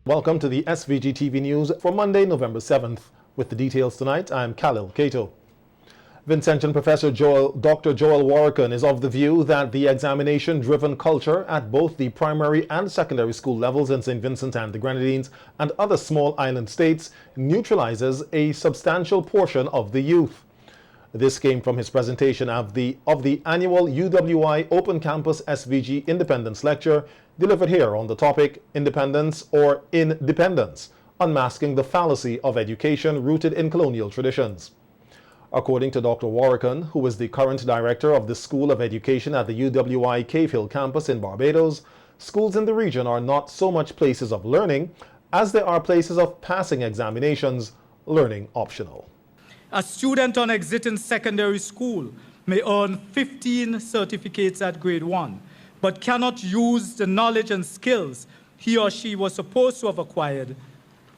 Welcome to the SVG TV News for Monday, November 7th. With the details tonight, I'm Khalil Cato. Vincentian Professor Dr. Joel Warrican is of the view that the examination-driven culture at both the primary and secondary school levels in St. Vincent and the Grenadines and other small island states neutralizes a substantial portion of the youth. This came from his presentation of the annual UWI Open Campus SVG Independence Lecture delivered here on the topic Independence or Independence, Unmasking the Fallacy of Education Rooted in Colonial Traditions. According to Dr. Warrican, who is the current director of the School of Education at the UWI Cave Hill campus in Barbados, schools in the region are not so much places of learning as they are places of passing examinations, learning optional. A student on exiting secondary school may earn 15 certificates at grade 1, but cannot use the knowledge and skills he or she was supposed to have acquired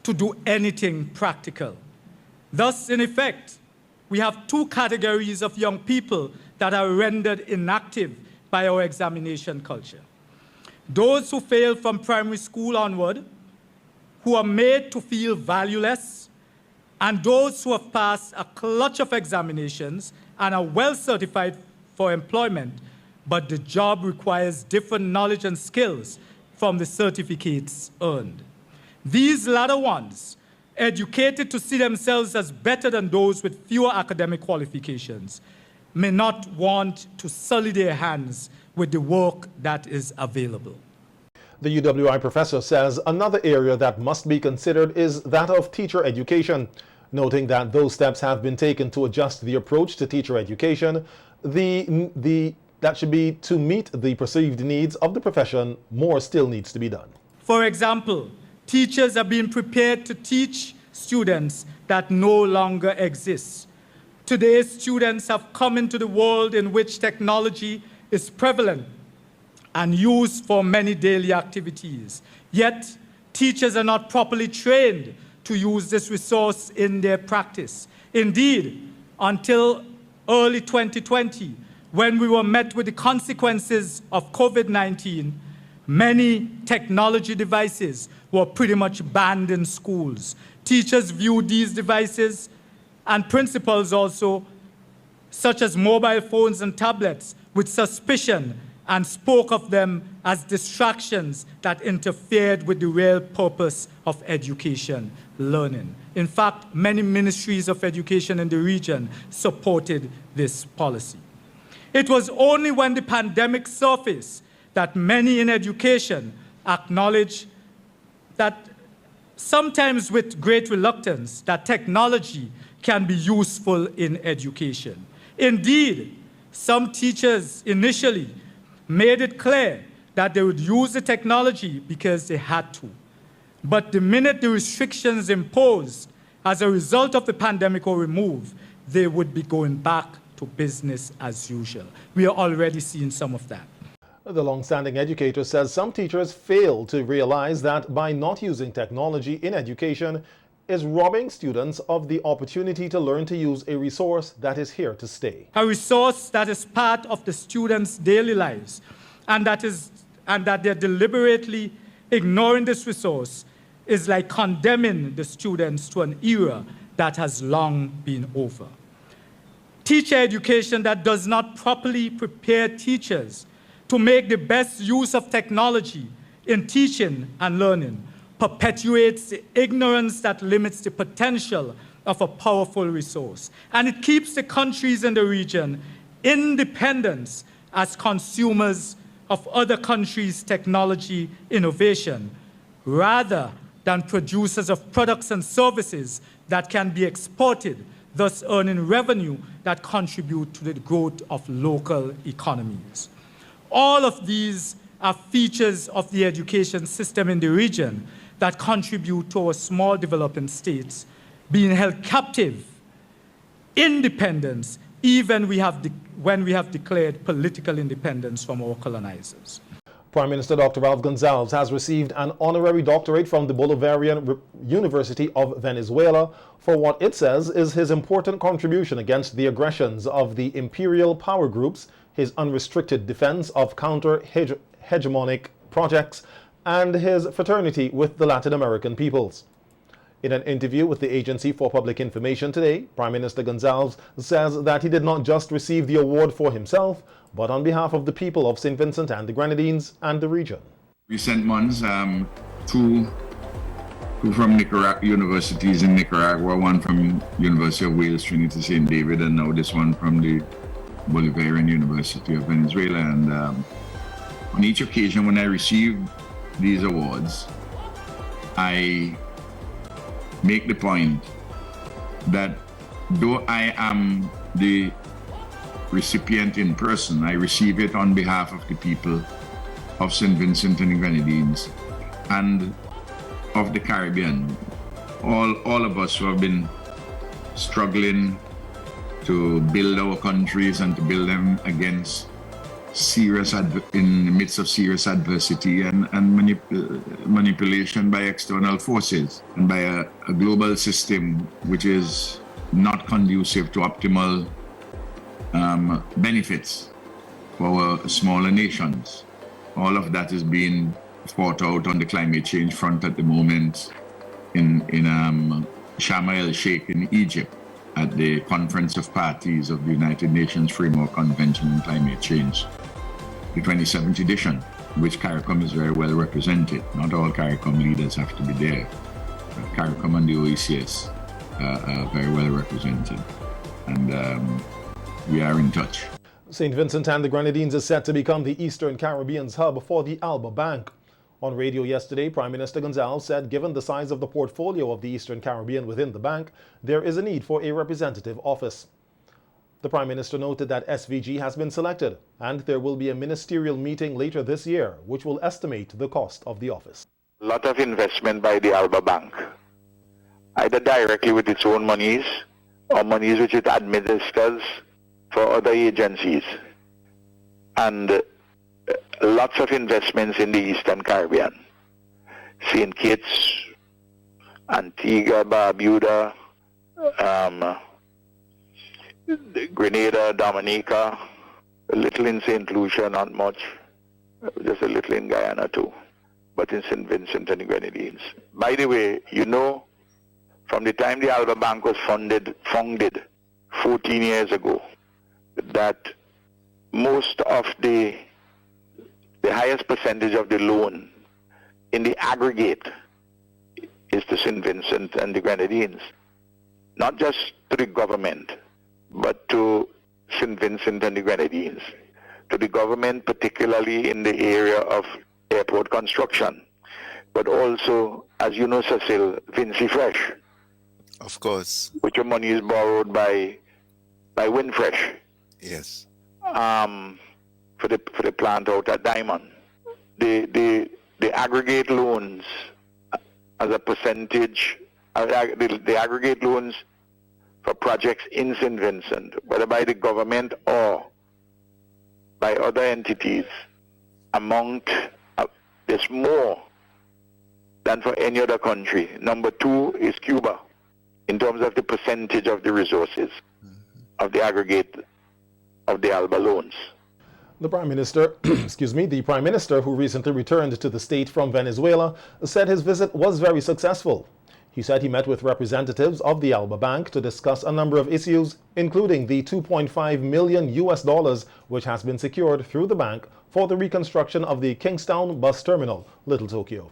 to do anything practical. Thus, in effect, we have two categories of young people that are rendered inactive by our examination culture. Those who fail from primary school onward, who are made to feel valueless, and those who have passed a clutch of examinations and are well certified for employment, but the job requires different knowledge and skills from the certificates earned. These latter ones, educated to see themselves as better than those with fewer academic qualifications, may not want to sully their hands with the work that is available. The UWI professor says another area that must be considered is that of teacher education, noting that those steps have been taken to adjust the approach to teacher education. That should be to meet the perceived needs of the profession. More still needs to be done. For example, teachers are being prepared to teach students that no longer exist. Today's students have come into the world in which technology is prevalent and used for many daily activities. Yet, teachers are not properly trained to use this resource in their practice. Indeed, until early 2020, when we were met with the consequences of COVID-19, many technology devices were pretty much banned in schools. Teachers viewed these devices, and principals also, such as mobile phones and tablets, with suspicion and spoke of them as distractions that interfered with the real purpose of education, learning. In fact, many ministries of education in the region supported this policy. It was only when the pandemic surfaced that many in education acknowledged that, sometimes with great reluctance, that technology can be useful in education. Indeed, some teachers initially made it clear that they would use the technology because they had to. But the minute the restrictions imposed as a result of the pandemic were removed, they would be going back to business as usual. We are already seeing some of that. The long-standing educator says some teachers fail to realize that by not using technology in education is robbing students of the opportunity to learn to use a resource that is here to stay. A resource that is part of the students' daily lives, and that they're deliberately ignoring this resource is like condemning the students to an era that has long been over. Teacher education that does not properly prepare teachers to make the best use of technology in teaching and learning perpetuates the ignorance that limits the potential of a powerful resource. And it keeps the countries in the region independent as consumers of other countries' technology innovation, rather than producers of products and services that can be exported, thus earning revenue that contribute to the growth of local economies. All of these are features of the education system in the region that contribute to our small developing states being held captive, independence, even when we have declared political independence from our colonizers. Prime Minister Dr. Ralph Gonzalez has received an honorary doctorate from the Bolivarian University of Venezuela for what it says is his important contribution against the aggressions of the imperial power groups, his unrestricted defense of counter-hegemonic projects, and his fraternity with the Latin American peoples. In an interview with the Agency for Public Information today, Prime Minister Gonzalez says that he did not just receive the award for himself, but on behalf of the people of St. Vincent and the Grenadines and the region. Recent months, two from universities in Nicaragua, one from University of Wales, Trinity St. David, and now this one from the Bolivarian University of Venezuela. And on each occasion when I received these awards, I make the point that though I am the recipient in person, I receive it on behalf of the people of St. Vincent and the Grenadines and of the Caribbean. All of us who have been struggling to build our countries and to build them against in the midst of serious adversity and manipulation by external forces and by a global system which is not conducive to optimal benefits for our smaller nations. All of that is being fought out on the climate change front at the moment in Sharm el-Sheikh in Egypt at the Conference of Parties of the United Nations Framework Convention on Climate Change, the 27th edition, which CARICOM is very well represented. Not all CARICOM leaders have to be there. CARICOM and the OECS are very well represented, and we are in touch. St. Vincent and the Grenadines is set to become the Eastern Caribbean's hub for the Alba Bank. On radio yesterday, Prime Minister Gonzalez said given the size of the portfolio of the Eastern Caribbean within the bank, there is a need for a representative office. The Prime Minister noted that SVG has been selected and there will be a ministerial meeting later this year which will estimate the cost of the office. A lot of investment by the Alba Bank, either directly with its own monies or monies which it administers for other agencies, and lots of investments in the Eastern Caribbean. St. Kitts, Antigua, Barbuda, Grenada, Dominica, a little in St. Lucia, not much, just a little in Guyana too, but in St. Vincent and the Grenadines. By the way, you know, from the time the Alba Bank was founded 14 years ago, that most of the highest percentage of the loan in the aggregate is to St. Vincent and the Grenadines. Not just to the government, but to St. Vincent and the Grenadines. To the government, particularly in the area of airport construction, but also, as you know, Cecil, Vinci Fresh. Of course. Which your money is borrowed by Windfresh. Yes. For the plant out at Diamond. The aggregate loans as a percentage, the aggregate loans for projects in St. Vincent, whether by the government or by other entities, amount is more than for any other country. Number two is Cuba, in terms of the percentage of the resources of the aggregate of the Alba loans. The Prime Minister, the Prime Minister, who recently returned to the state from Venezuela, said his visit was very successful. He said he met with representatives of the Alba Bank to discuss a number of issues, including the $2.5 million which has been secured through the bank for the reconstruction of the Kingstown bus terminal, Little Tokyo.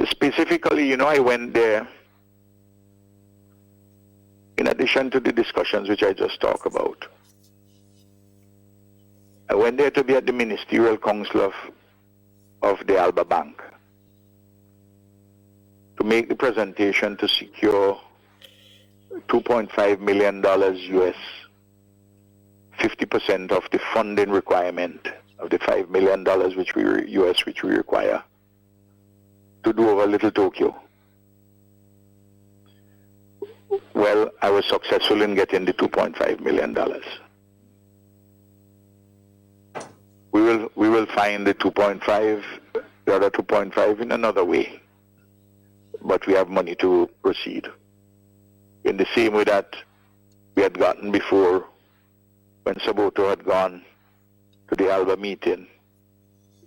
Specifically, I went there, in addition to the discussions which I just talked about. I went there to be at the Ministerial Council of the Alba Bank to make the presentation to secure $2.5 million US, 50% of the funding requirement of the $5 million which we require to do over Little Tokyo. Well, I was successful in getting the $2.5 million. We will find the other 2.5 in another way. But we have money to proceed. In the same way that we had gotten before when Saboto had gone to the Alba meeting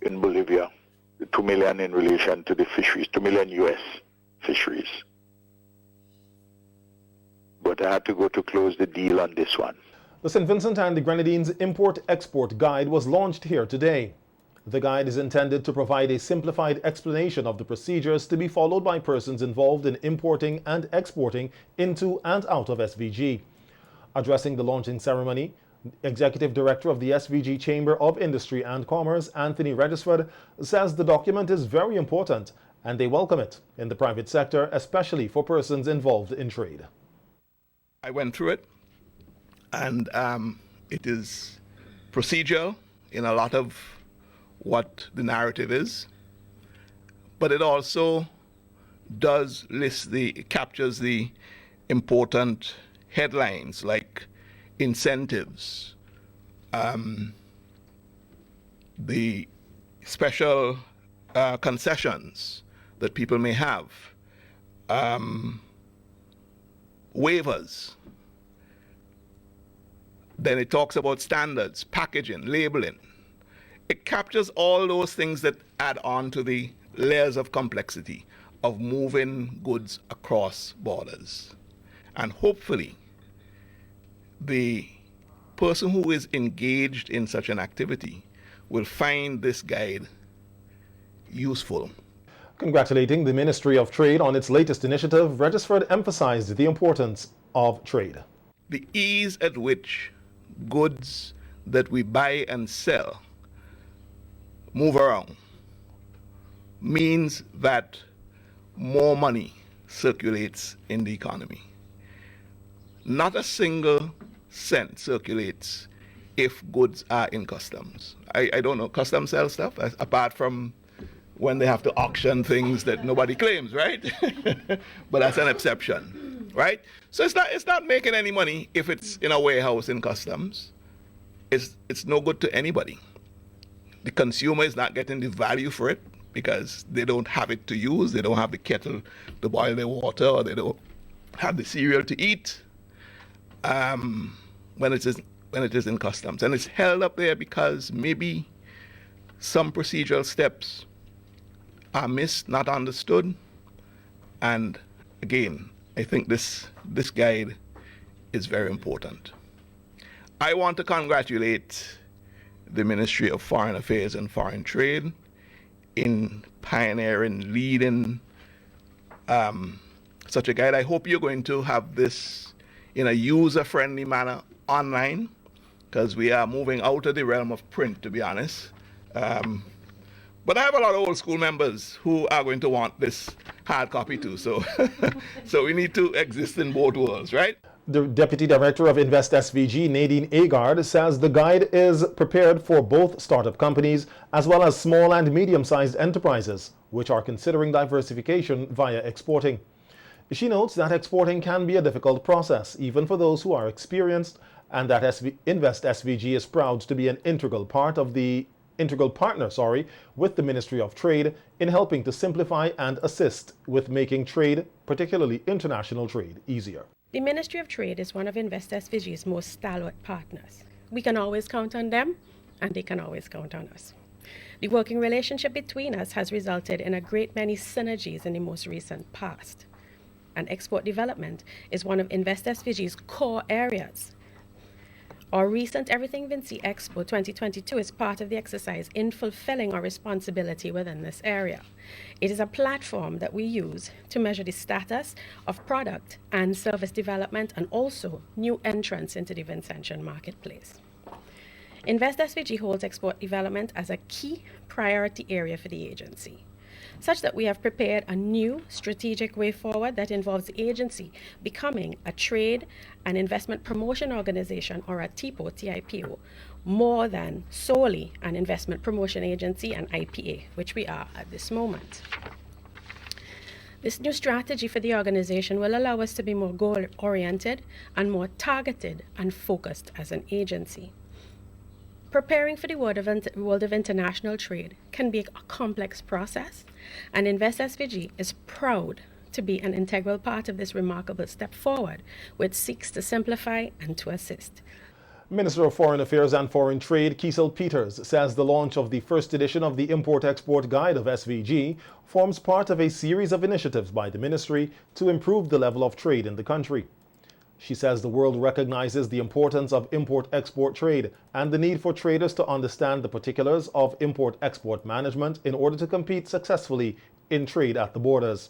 in Bolivia, the 2 million in relation to the fisheries, 2 million US fisheries. But I had to go to close the deal on this one. The St. Vincent and the Grenadines Import-Export Guide was launched here today. The guide is intended to provide a simplified explanation of the procedures to be followed by persons involved in importing and exporting into and out of SVG. Addressing the launching ceremony, Executive Director of the SVG Chamber of Industry and Commerce, Anthony Redisford, says the document is very important and they welcome it in the private sector, especially for persons involved in trade. I went through it, and it is procedural in a lot of what the narrative is, but it also does captures the important headlines like incentives, the special concessions that people may have, waivers. Then it talks about standards, packaging, labeling. It captures all those things that add on to the layers of complexity of moving goods across borders. And hopefully, the person who is engaged in such an activity will find this guide useful. Congratulating the Ministry of Trade on its latest initiative, Redisford emphasized the importance of trade. The ease at which goods that we buy and sell move around means that more money circulates in the economy. Not a single cent circulates if goods are in customs. I don't know, customs sell stuff apart from when they have to auction things that nobody claims, right? But that's an exception, right? So it's not making any money if it's in a warehouse in customs. It's no good to anybody. The consumer is not getting the value for it because they don't have it to use. They don't have the kettle to boil their water, or they don't have the cereal to eat when it is in customs. And it's held up there because maybe some procedural steps are missed, not understood. And again, I think this guide is very important. I want to congratulate the Ministry of Foreign Affairs and Foreign Trade in pioneering, leading such a guide. I hope you're going to have this in a user-friendly manner online, because we are moving out of the realm of print, to be honest. But I have a lot of old school members who are going to want this hard copy too, so so we need to exist in both worlds, right? The Deputy Director of Invest SVG, Nadine Agard, says the guide is prepared for both startup companies as well as small and medium-sized enterprises, which are considering diversification via exporting. She notes that exporting can be a difficult process, even for those who are experienced, and that Invest SVG is proud to be an integral partner with the Ministry of Trade in helping to simplify and assist with making trade, particularly international trade, easier. The Ministry of Trade is one of Invest SVG's most stalwart partners. We can always count on them, and they can always count on us. The working relationship between us has resulted in a great many synergies in the most recent past. And export development is one of Invest SVG's core areas. Our recent Everything Vinci Expo 2022 is part of the exercise in fulfilling our responsibility within this area. It is a platform that we use to measure the status of product and service development and also new entrants into the Vincentian marketplace. Invest SVG holds export development as a key priority area for the agency, such that we have prepared a new strategic way forward that involves the agency becoming a trade and investment promotion organization, or a TIPO, more than solely an investment promotion agency and IPA, which we are at this moment. This new strategy for the organization will allow us to be more goal-oriented and more targeted and focused as an agency. Preparing for the world of international trade can be a complex process, and Invest SVG is proud to be an integral part of this remarkable step forward, which seeks to simplify and to assist. Minister of Foreign Affairs and Foreign Trade Kiesel Peters says the launch of the first edition of the Import-Export Guide of SVG forms part of a series of initiatives by the ministry to improve the level of trade in the country. She says the world recognizes the importance of import-export trade and the need for traders to understand the particulars of import-export management in order to compete successfully in trade at the borders.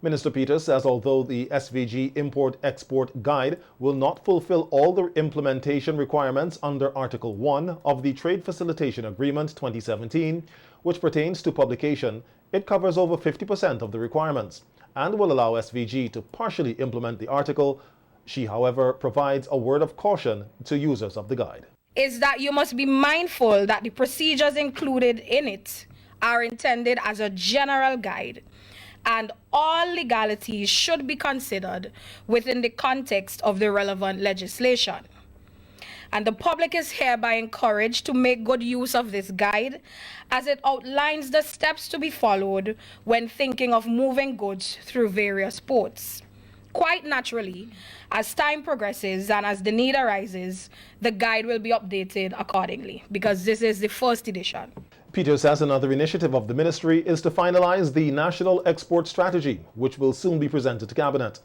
Minister Peters says although the SVG Import-Export Guide will not fulfill all the implementation requirements under Article 1 of the Trade Facilitation Agreement 2017, which pertains to publication, it covers over 50% of the requirements and will allow SVG to partially implement the article. She, however, provides a word of caution to users of the guide. Is that you must be mindful that the procedures included in it are intended as a general guide, and all legalities should be considered within the context of the relevant legislation. And the public is hereby encouraged to make good use of this guide as it outlines the steps to be followed when thinking of moving goods through various ports. Quite naturally, as time progresses and as the need arises, the guide will be updated accordingly, because this is the first edition. Peters says another initiative of the ministry is to finalize the National Export Strategy, which will soon be presented to Cabinet.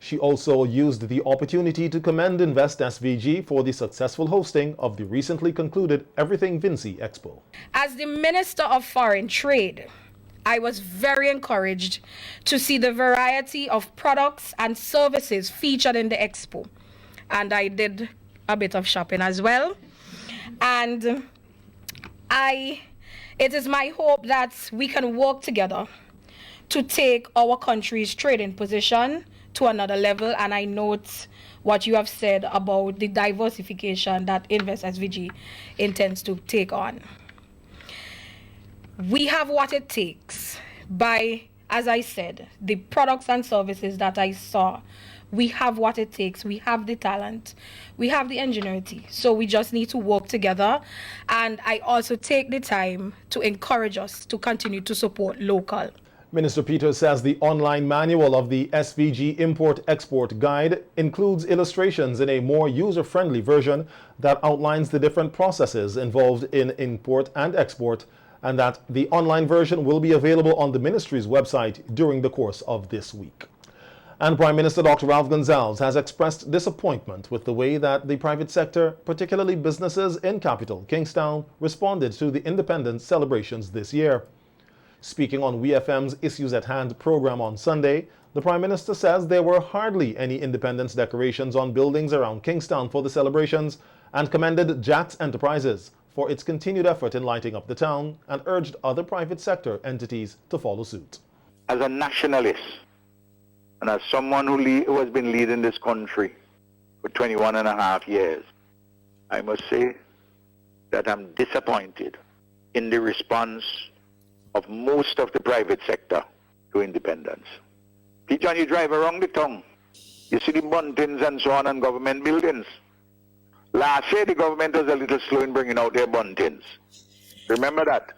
She also used the opportunity to commend Invest SVG for the successful hosting of the recently concluded Everything Vinci Expo. As the Minister of Foreign Trade, I was very encouraged to see the variety of products and services featured in the expo. And I did a bit of shopping as well. And it is my hope that we can work together to take our country's trading position to another level. And I note what you have said about the diversification that Invest SVG intends to take on. We have what it takes by, as I said, the products and services that I saw. We have what it takes. We have the talent. We have the ingenuity. So we just need to work together. And I also take the time to encourage us to continue to support local. Minister Peters says the online manual of the SVG Import-Export Guide includes illustrations in a more user-friendly version that outlines the different processes involved in import and export, and that the online version will be available on the ministry's website during the course of this week. And Prime Minister Dr. Ralph Gonzalez has expressed disappointment with the way that the private sector, particularly businesses in capital Kingstown, responded to the independence celebrations this year. Speaking on WeFM's Issues at Hand program on Sunday, the Prime Minister says there were hardly any independence decorations on buildings around Kingstown for the celebrations and commended Jack's Enterprises for its continued effort in lighting up the town and urged other private sector entities to follow suit. As a nationalist and as someone who has been leading this country for 21 and a half years, I must say that I'm disappointed in the response of most of the private sector to independence. Peter, you drive around the town, you see the buntings and so on and government buildings. Last year, the government was a little slow in bringing out their buntings. Remember that?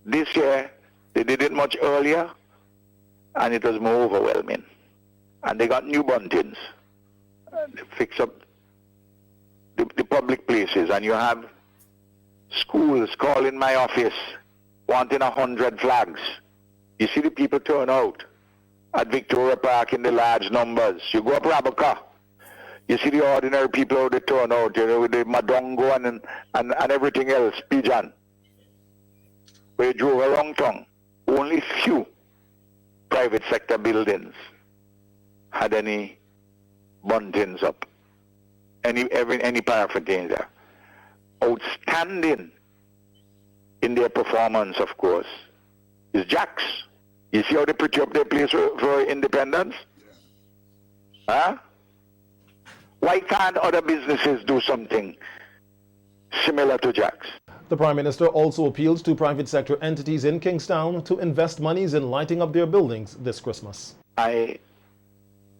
This year, they did it much earlier, and it was more overwhelming. And they got new buntings. They fix up the public places, and you have schools calling my office, wanting 100 flags. You see the people turn out at Victoria Park in the large numbers. You go up Rabaca, you see the ordinary people how they turn out, you know, with the Madongo and everything else, Pigeon. Where you drove around town, only few private sector buildings had any buntings up, any paraphernalia. Outstanding in their performance, of course, is Jack's. You see how they put up their place for independence? Huh? Why can't other businesses do something similar to Jack's? The Prime Minister also appealed to private sector entities in Kingstown to invest monies in lighting up their buildings this Christmas. I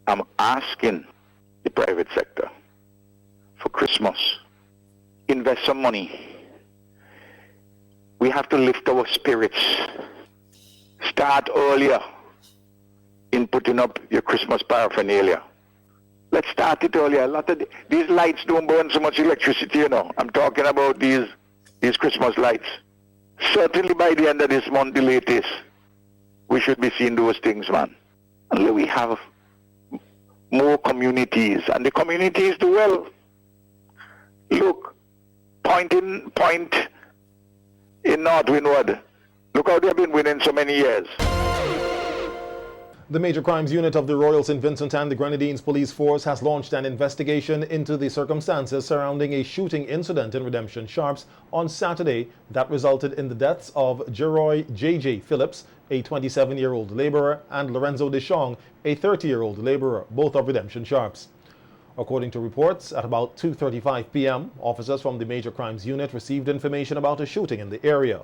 am asking the private sector for Christmas, invest some money. We have to lift our spirits. Start earlier in putting up your Christmas paraphernalia. Let's start it earlier. A lot of these lights don't burn so much electricity, you know. I'm talking about these Christmas lights. Certainly by the end of this month, the latest, we should be seeing those things, man. And we have more communities, and the communities do well. Look, point in North Windward. Look how they've been winning so many years. The Major Crimes Unit of the Royal St. Vincent and the Grenadines Police Force has launched an investigation into the circumstances surrounding a shooting incident in Redemption Sharps on Saturday that resulted in the deaths of Jeroy J.J. Phillips, a 27-year-old laborer, and Lorenzo Deschong, a 30-year-old laborer, both of Redemption Sharps. According to reports, at about 2:35 p.m., officers from the Major Crimes Unit received information about a shooting in the area.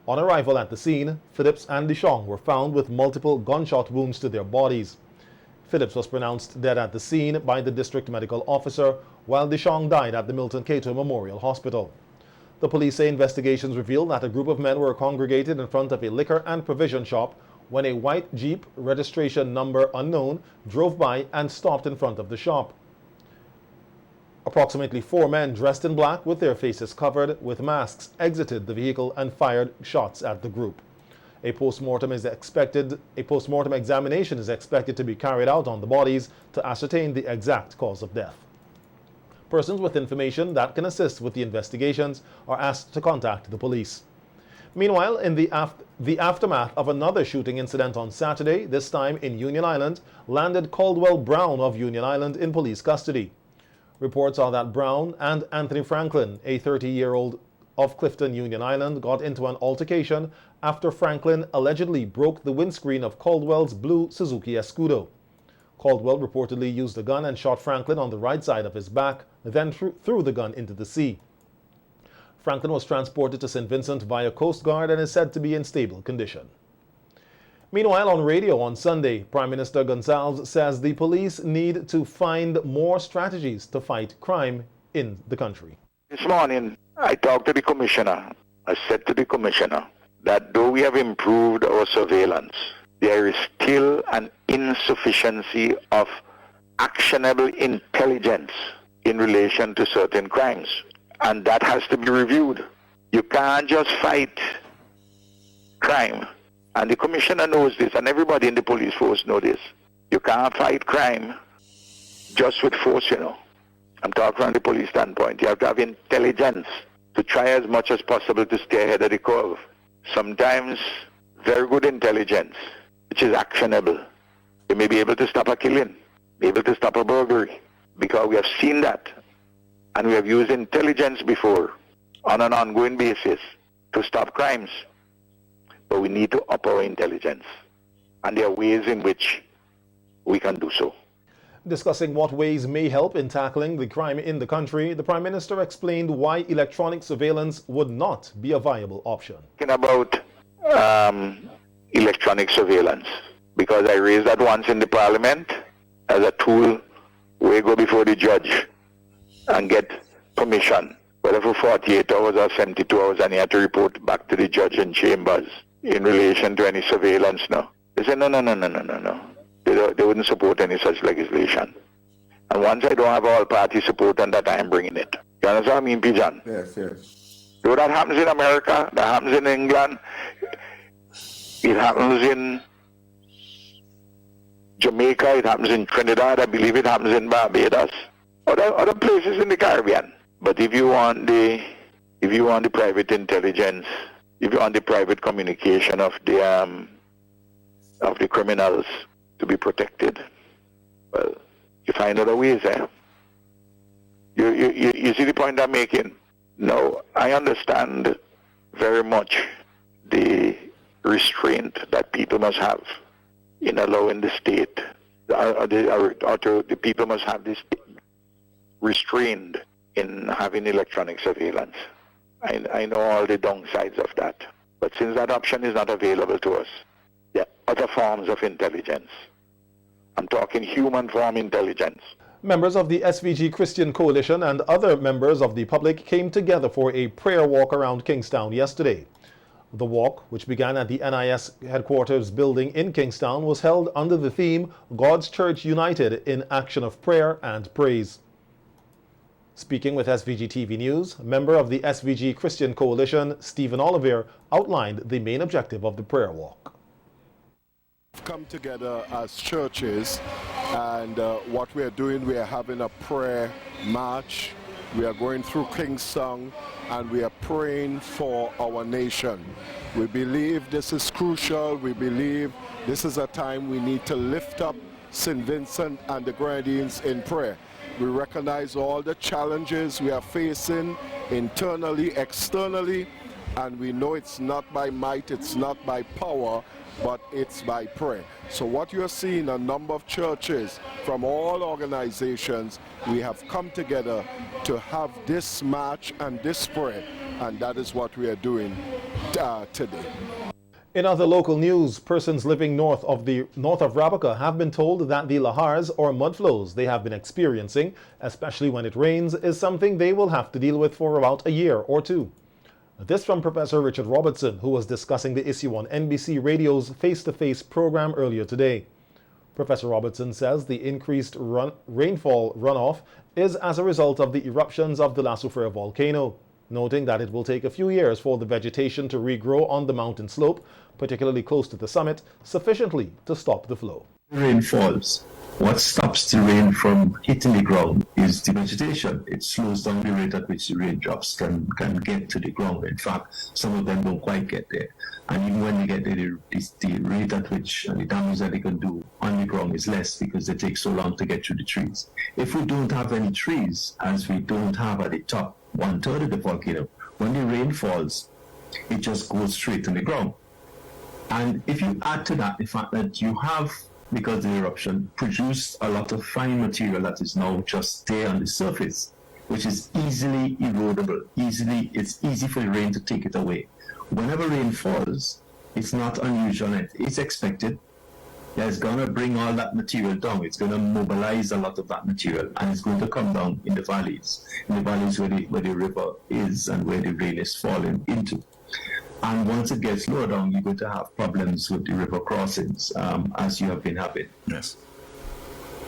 On arrival at the scene, Phillips and Deschong were found with multiple gunshot wounds to their bodies. Phillips was pronounced dead at the scene by the district medical officer, while Deschong died at the Milton Cato Memorial Hospital. The police say investigations revealed that a group of men were congregated in front of a liquor and provision shop when a white Jeep, registration number unknown, drove by and stopped in front of the shop. Approximately 4 men dressed in black with their faces covered with masks exited the vehicle and fired shots at the group. A post-mortem examination is expected to be carried out on the bodies to ascertain the exact cause of death. Persons with information that can assist with the investigations are asked to contact the police. Meanwhile, in the aftermath of another shooting incident on Saturday, this time in Union Island, landed Caldwell Brown of Union Island in police custody. Reports are that Brown and Anthony Franklin, a 30-year-old of Clifton, Union Island, got into an altercation after Franklin allegedly broke the windscreen of Caldwell's blue Suzuki Escudo. Caldwell reportedly used a gun and shot Franklin on the right side of his back, then threw the gun into the sea. Franklin was transported to St. Vincent via Coast Guard and is said to be in stable condition. Meanwhile, on radio on Sunday, Prime Minister Gonzalez says the police need to find more strategies to fight crime in the country. This morning, I talked to the commissioner. I said to the commissioner that though we have improved our surveillance, there is still an insufficiency of actionable intelligence in relation to certain crimes. And that has to be reviewed. You can't just fight crime. And the commissioner knows this, and everybody in the police force knows this. You can't fight crime just with force, you know. I'm talking from the police standpoint. You have to have intelligence to try as much as possible to stay ahead of the curve. Sometimes very good intelligence, which is actionable. You may be able to stop a killing, be able to stop a burglary, because we have seen that. And we have used intelligence before on an ongoing basis to stop crimes. But we need to up our intelligence. And there are ways in which we can do so. Discussing what ways may help in tackling the crime in the country, the Prime Minister explained why electronic surveillance would not be a viable option. Talking about electronic surveillance, because I raised that once in the Parliament as a tool where you go before the judge and get permission, whether for 48 hours or 72 hours, and you have to report back to the judge in chambers in relation to any surveillance now. They said, no. They wouldn't support any such legislation. And once I don't have all party support on that, I am bringing it. You understand what I mean, Pijan? Yes. So that happens in America, that happens in England, it happens in Jamaica, it happens in Trinidad, I believe it happens in Barbados, other places in the Caribbean. But if you want the private intelligence, if you want the private communication of the criminals to be protected, well, you find other ways there. You see the point I'm making? No, I understand very much the restraint that people must have in allowing the state, the people must have this restrained in having electronic surveillance. I know all the downsides of that. But since that option is not available to us, there are other forms of intelligence. I'm talking human form intelligence. Members of the SVG Christian Coalition and other members of the public came together for a prayer walk around Kingstown yesterday. The walk, which began at the NIS headquarters building in Kingstown, was held under the theme God's Church United in Action of Prayer and Praise. Speaking with SVG TV News, member of the SVG Christian Coalition, Stephen Oliver, outlined the main objective of the prayer walk. Come together as churches, and what we are doing, we are having a prayer march. We are going through Kingstown and we are praying for our nation. We believe this is crucial. We believe this is a time we need to lift up St. Vincent and the Grenadines in prayer. We recognize all the challenges we are facing internally, externally, and we know it's not by might, it's not by power, but it's by prayer. So what you're seeing, a number of churches from all organizations, we have come together to have this march and this prayer, and that is what we are doing today. In other local news, persons living north of Rabaca have been told that the Lahars, or mudflows they have been experiencing, especially when it rains, is something they will have to deal with for about a year or two. This from Professor Richard Robertson, who was discussing the issue on NBC Radio's Face-to-Face program earlier today. Professor Robertson says the increased rainfall runoff is as a result of the eruptions of the La Soufrière volcano, noting that it will take a few years for the vegetation to regrow on the mountain slope, particularly close to the summit, sufficiently to stop the flow. Rain falls. What stops the rain from hitting the ground is the vegetation. It slows down the rate at which the raindrops can get to the ground. In fact, some of them don't quite get there. And even when they get there, the rate at which and the damage that they can do on the ground is less because they take so long to get through the trees. If we don't have any trees, as we don't have at the top 1/3 of the volcano, when the rain falls, it just goes straight to the ground. And if you add to that the fact that you have, because the eruption produced a lot of fine material that is now just there on the surface, which is easily erodable. It's easy for the rain to take it away. Whenever rain falls, it's not unusual. It's expected. It's going to bring all that material down. It's going to mobilize a lot of that material, and it's going to come down in the valleys where the river is and where the rain is falling into. And once it gets lower down, you're going to have problems with the river crossings, as you have been having. Yes.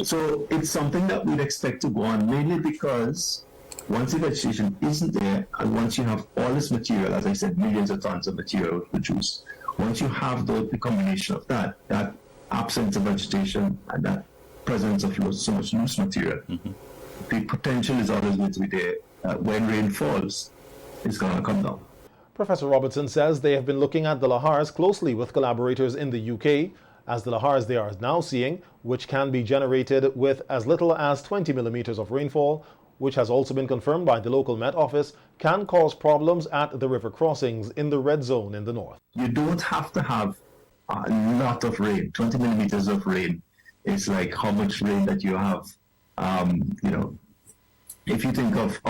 So it's something that we'd expect to go on, mainly because once the vegetation isn't there, and once you have all this material, as I said, millions of tons of material produced, once you have the combination of that absence of vegetation and that presence of so much loose material, the potential is always going to be there. When rain falls, it's going to come down. Professor Robertson says they have been looking at the Lahars closely with collaborators in the UK, as the Lahars they are now seeing, which can be generated with as little as 20 millimeters of rainfall, which has also been confirmed by the local Met Office, can cause problems at the river crossings in the red zone in the north. You don't have to have a lot of rain. 20 millimeters of rain is like how much rain that you have. If you think of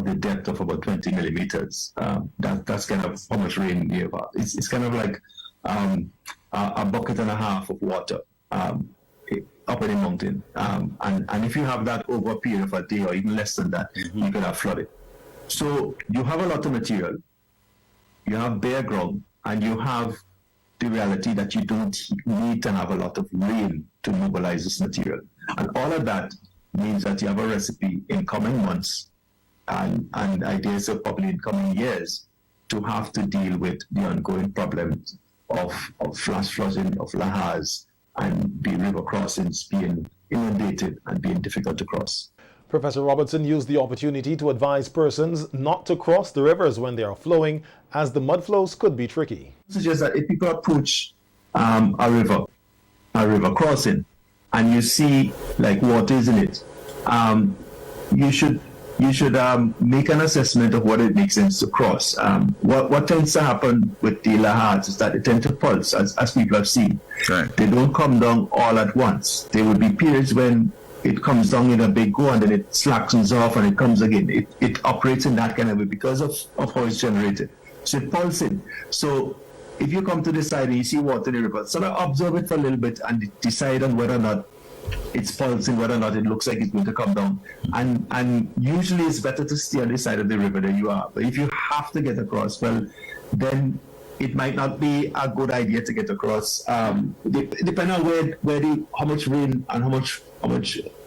the depth of about 20 millimeters, that's kind of how much rain you have. It's kind of like a bucket and a half of water up in the mountain. And if you have that over a period of a day or even less than that, you could have flooded. So you have a lot of material, you have bare ground, and you have the reality that you don't need to have a lot of rain to mobilize this material. And all of that means that you have a recipe in coming months and ideas of probably in coming years to have to deal with the ongoing problems of flash flooding of Lahars and the river crossings being inundated and being difficult to cross. Professor Robertson used the opportunity to advise persons not to cross the rivers when they are flowing, as the mudflows could be tricky. It suggests that if people approach a river crossing and you see like water is in it, you should make an assessment of what it makes sense to cross. What tends to happen with the Lahars is that they tend to pulse, as people have seen. Right. They don't come down all at once. There will be periods when it comes down in a big go and then it slackens off and it comes again. It operates in that kind of way because of how it's generated. So it pulsing. So if you come to the side and you see water in the river, sort of observe it for a little bit and decide on whether or not it's pulsing, whether or not it looks like it's going to come down. And usually it's better to stay on the side of the river than you are. But if you have to get across, well, then it might not be a good idea to get across. Depending on how much rain and how much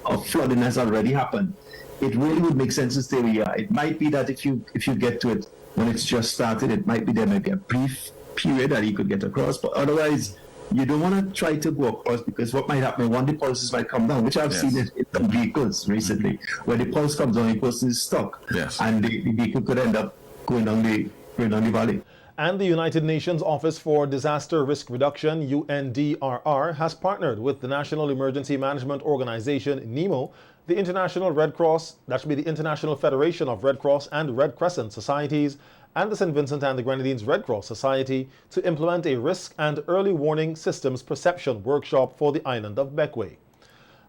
of flooding has already happened, it really would make sense to stay where you are. It might be that if you get to it when it's just started, it might be there might be a brief period that you could get across, but otherwise you don't want to try to go across, because what might happen, one, the pulses might come down, which I've seen it in some vehicles recently, where the pulse comes down, the person is stuck, and the vehicle could end up going down the valley. And the United Nations Office for Disaster Risk Reduction, UNDRR, has partnered with the National Emergency Management Organization, NEMO, the International Red Cross, that should be the International Federation of Red Cross and Red Crescent Societies, and the St. Vincent and the Grenadines Red Cross Society to implement a risk and early warning systems perception workshop for the island of Bequia.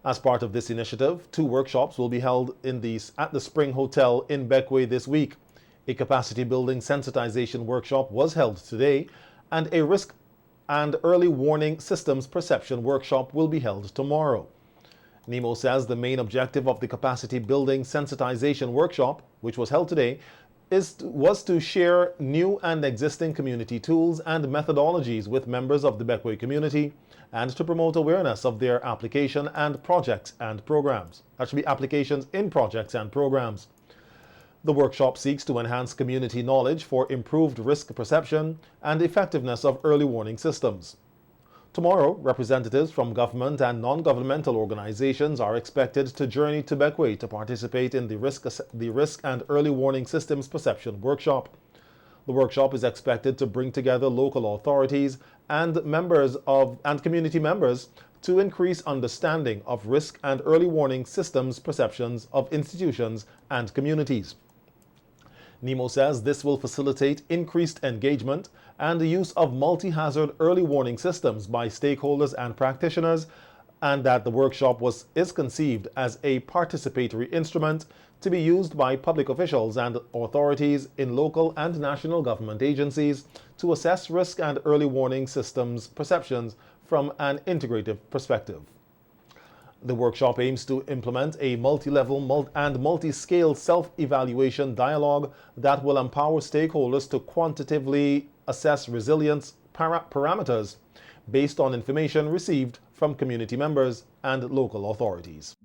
As part of this initiative, 2 workshops will be held at the Spring Hotel in Bequia this week. A capacity building sensitization workshop was held today, and a risk and early warning systems perception workshop will be held tomorrow. NEMO says the main objective of the capacity building sensitization workshop, which was held today, was to share new and existing community tools and methodologies with members of the Bequia community, and to promote awareness of their application and projects and programs. That should be applications in projects and programs. The workshop seeks to enhance community knowledge for improved risk perception and effectiveness of early warning systems. Tomorrow, representatives from government and non-governmental organizations are expected to journey to Bequia to participate in the risk and early warning systems perception workshop. The workshop is expected to bring together local authorities and community members to increase understanding of risk and early warning systems perceptions of institutions and communities. NEMO says this will facilitate increased engagement and the use of multi-hazard early warning systems by stakeholders and practitioners, and that the workshop is conceived as a participatory instrument to be used by public officials and authorities in local and national government agencies to assess risk and early warning systems perceptions from an integrative perspective. The workshop aims to implement a multi-level and multi-scale self-evaluation dialogue that will empower stakeholders to quantitatively assess resilience parameters based on information received from community members and local authorities.